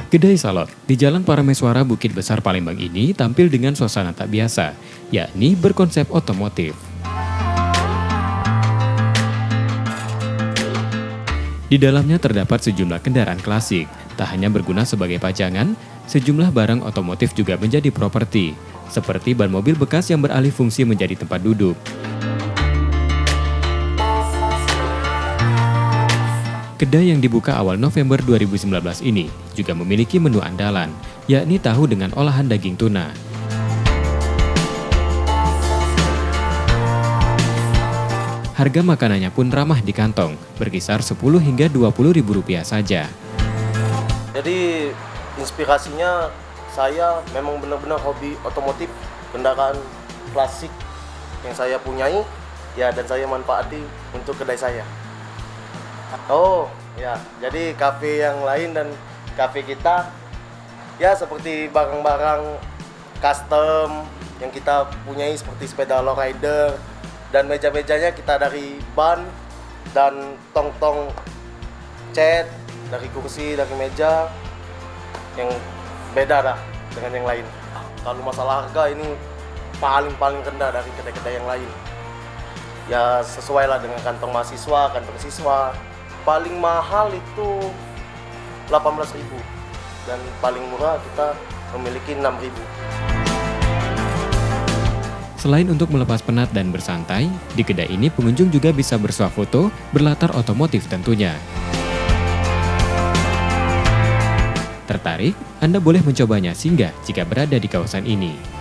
Kedai Salot di Jalan Parameswara Bukit Besar Palembang ini tampil dengan suasana tak biasa, yakni berkonsep otomotif. Di dalamnya terdapat sejumlah kendaraan klasik, tak hanya berguna sebagai pajangan, sejumlah barang otomotif juga menjadi properti, seperti ban mobil bekas yang beralih fungsi menjadi tempat duduk. Kedai yang dibuka awal November 2019 ini juga memiliki menu andalan, yakni tahu dengan olahan daging tuna. Harga makanannya pun ramah di kantong, berkisar 10 hingga 20 ribu rupiah saja. Jadi inspirasinya saya memang benar-benar hobi otomotif, kendaraan klasik yang saya punyai, ya, dan saya manfaati untuk kedai saya. Oh ya, jadi kafe yang lain dan kafe kita ya seperti barang-barang custom yang kita punyai seperti sepeda lowrider, dan meja-mejanya kita dari ban dan tong-tong cat, dari kursi, dari meja yang beda dah dengan yang lain. Kalau masalah harga ini paling rendah dari kedai-kedai yang lain. Ya sesuai lah dengan kantong mahasiswa, kantong siswa. Paling mahal itu 18.000 dan paling murah kita memiliki 6.000. Selain untuk melepas penat dan bersantai, di kedai ini pengunjung juga bisa bersuah foto berlatar otomotif tentunya. Tertarik? Anda boleh mencobanya singgah jika berada di kawasan ini.